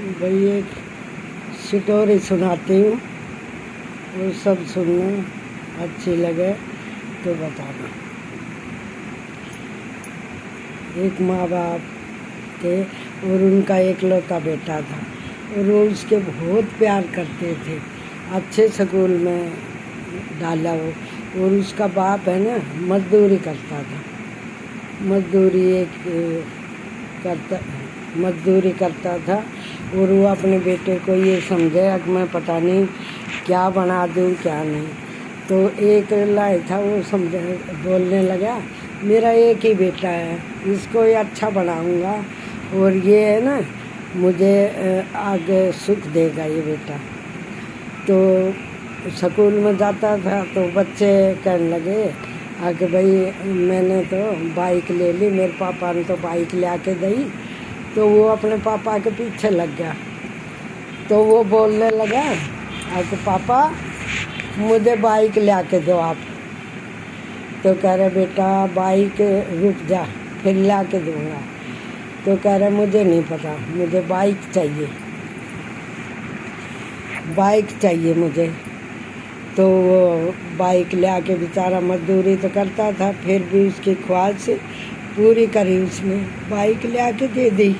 भाई एक स्टोरी सुनाती हूँ, वो सब सुनना, अच्छी लगे तो बताना। एक माँ बाप थे और उनका एकलौता बेटा था और वो उसके बहुत प्यार करते थे। अच्छे स्कूल में डाला वो, और उसका बाप है ना मजदूरी करता था। मजदूरी करता था और वो अपने बेटे को ये समझे कि मैं पता नहीं क्या बना दूँ क्या नहीं। तो एक लाई था, वो समझे बोलने लगा मेरा एक ही बेटा है, इसको ये अच्छा बनाऊंगा और ये है ना मुझे आगे सुख देगा ये बेटा। तो स्कूल में जाता था तो बच्चे कहने लगे आगे भाई मैंने तो बाइक ले ली, मेरे पापा ने तो बाइक ले आके दी। तो वो अपने पापा के पीछे लग गया। तो वो बोलने लगा आगे पापा मुझे बाइक ले आके दो आप। तो कह रहे बेटा बाइक रुक जा फिर ले आके दूँगा। तो कह रहे मुझे नहीं पता, मुझे बाइक चाहिए मुझे। तो वो बाइक ले आके बेचारा मजदूरी तो करता था, फिर भी उसकी ख्वाहिश पूरी करी उसने, बाइक ले आके दे दी।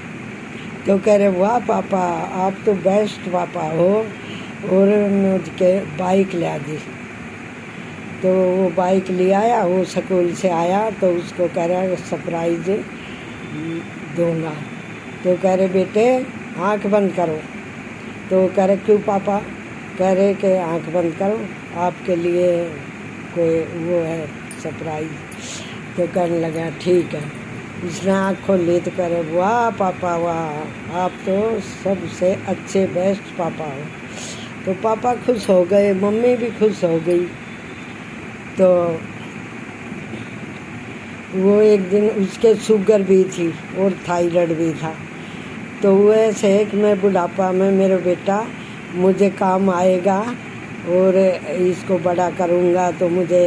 तो कह रहे वाह पापा आप तो बेस्ट पापा हो, और मुझे बाइक ले आ दी। तो वो बाइक ले आया, वो स्कूल से आया तो उसको कह रहा सरप्राइज दूंगा। तो कह रहे बेटे आँख बंद करो। तो कह रहे क्यों पापा? कह रहे कि आँख बंद करो, आपके लिए कोई वो है सरप्राइज। तो कहने लगा ठीक है। उसने आँख खोल ली तो कह रहे वाह पापा वाह, आप तो सबसे अच्छे बेस्ट पापा हो। तो पापा खुश हो गए, मम्मी भी खुश हो गई। तो वो एक दिन उसके शुगर भी थी और थायराइड भी था। तो वो ऐसे कि मैं बुढ़ापा में मेरा बेटा मुझे काम आएगा और इसको बड़ा करूँगा तो मुझे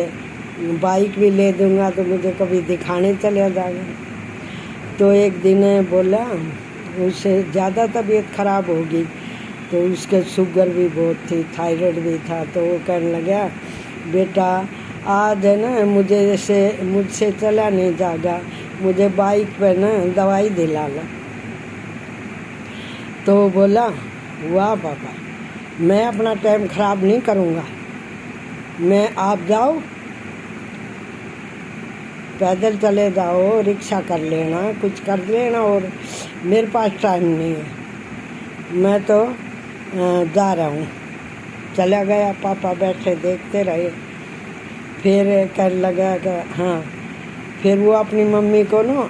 बाइक भी ले दूँगा, तो मुझे कभी दिखाने चले जाएगा। तो एक दिन बोला उससे ज़्यादा तबीयत खराब होगी, तो उसके शुगर भी बहुत थी, थायराइड भी था। तो वो कहने लगा बेटा आज है ना मुझसे चला नहीं जाएगा, मुझे बाइक पर ना दवाई दिला ला। तो बोला वाह पापा मैं अपना टाइम ख़राब नहीं करूँगा, मैं आप जाओ पैदल चले जाओ, रिक्शा कर लेना, कुछ कर लेना, और मेरे पास टाइम नहीं है, मैं तो जा रहा हूँ। चला गया, पापा बैठे देखते रहे। फिर कहने लगा कि हाँ, फिर वो अपनी मम्मी को ना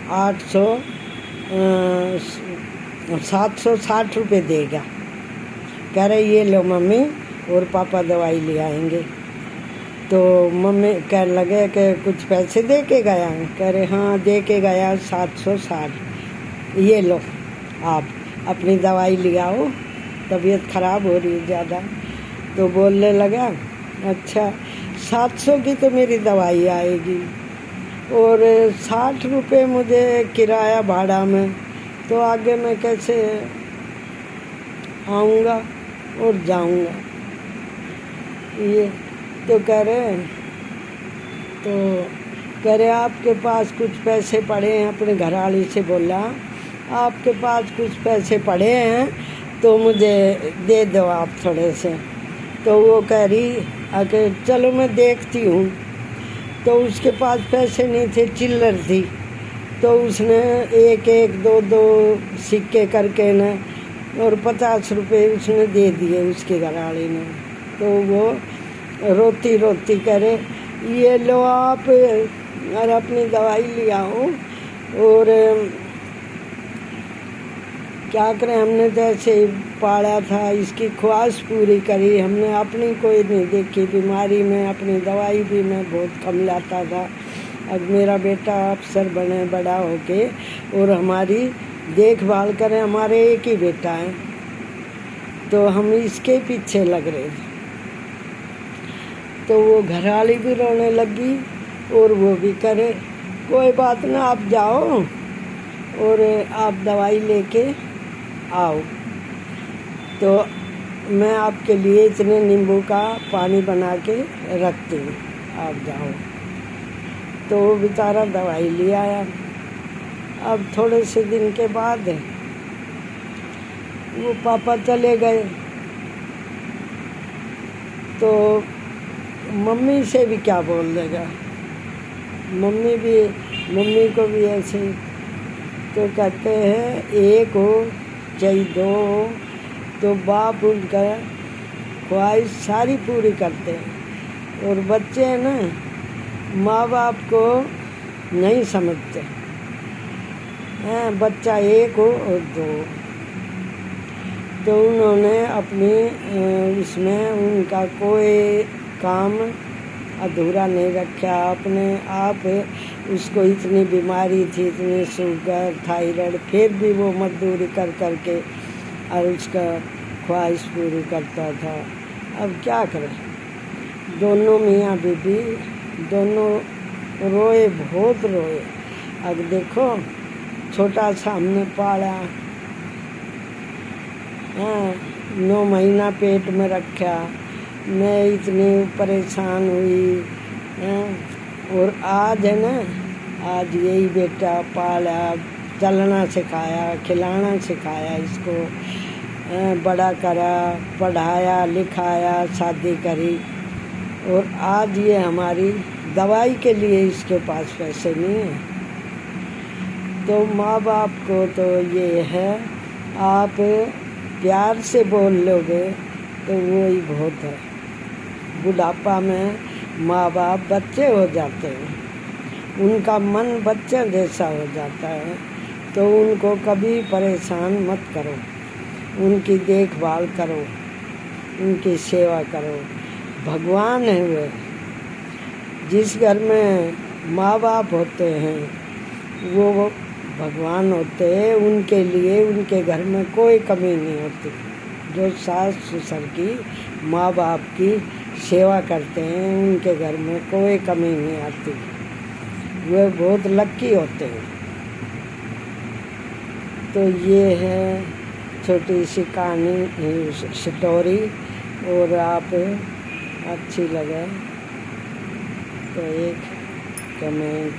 760 रुपये देगा। कह रहे ये लो मम्मी और पापा दवाई ले आएंगे। तो मम्मी कहने लगे कि कुछ पैसे दे के गया? कह रहे हाँ दे के गया 760, ये लो आप अपनी दवाई ले आओ, तबीयत ख़राब हो रही है ज़्यादा। तो बोलने लगा अच्छा 700 की तो मेरी दवाई आएगी और 60 रुपये मुझे किराया भाड़ा में, तो आगे मैं कैसे आऊँगा और जाऊँगा ये। तो कह रहे आपके पास कुछ पैसे पड़े हैं? अपने घरवाली से बोला आपके पास कुछ पैसे पड़े हैं तो मुझे दे दो आप थोड़े से। तो वो कह रही आके चलो मैं देखती हूँ। तो उसके पास पैसे नहीं थे, चिल्लर थी। तो उसने एक एक दो दो सिक्के करके न और 50 रुपये उसने दे दिए उसके घरवाली ने। तो वो रोती रोती करे ये लो आप और अपनी दवाई ले आओ। और क्या करें, हमने तो ऐसे ही पाला था, इसकी ख्वाहिश पूरी करी हमने, अपनी कोई नहीं देखी। बीमारी में अपनी दवाई भी मैं बहुत कम लाता था। अब मेरा बेटा अफसर बने बड़ा होके और हमारी देखभाल करें, हमारे एक ही बेटा है, तो हम इसके पीछे लग रहे थे। तो वो घरवाली भी रोने लगी और वो भी करे कोई बात ना आप जाओ और आप दवाई लेके आओ। तो मैं आपके लिए इतने नींबू का पानी बना के रखती हूँ, आप जाओ। तो वो बेचारा दवाई ले आया। अब थोड़े से दिन के बाद वो पापा चले गए, तो मम्मी से भी क्या बोल देगा, मम्मी को भी ऐसे ही। तो कहते हैं एक हो चाहे दो हो, तो बाप उनका ख्वाहिश सारी पूरी करते हैं। और बच्चे हैं ना, माँ बाप को नहीं समझते हैं, बच्चा एक हो और दो। तो उन्होंने अपनी इसमें उनका कोई काम अधूरा नहीं रखा। अपने आप उसको इतनी बीमारी थी, इतनी शुगर थायराइड, फिर भी वो मजदूरी कर कर के और उसका ख्वाहिश पूरी करता था। अब क्या करें, दोनों मियाँ बीबी दोनों रोए, बहुत रोए। अब देखो छोटा सा हमने पाला, 9 महीना पेट में रखा, मैं इतनी परेशान हुई और आज है ना, आज यही बेटा पाला, चलना सिखाया, खिलाना सिखाया, इसको बड़ा करा, पढ़ाया लिखाया, शादी करी। और आज ये हमारी दवाई के लिए इसके पास पैसे नहीं है। तो माँ बाप को तो ये है, आप प्यार से बोल लोगे तो वो ही बहुत है। बुढ़ापा में माँ बाप बच्चे हो जाते हैं, उनका मन बच्चे जैसा हो जाता है। तो उनको कभी परेशान मत करो, उनकी देखभाल करो, उनकी सेवा करो। भगवान है वे। जिस घर में माँ बाप होते हैं वो भगवान होते हैं। उनके लिए उनके घर में कोई कमी नहीं होती। जो सास ससुर की, माँ बाप की सेवा करते हैं, उनके घर में कोई कमी नहीं आती। वे बहुत लक्की होते हैं। तो ये है छोटी सी कहानी, स्टोरी। और आप अच्छी लगे तो एक कमेंट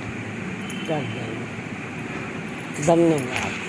कर देना। धन्यवाद।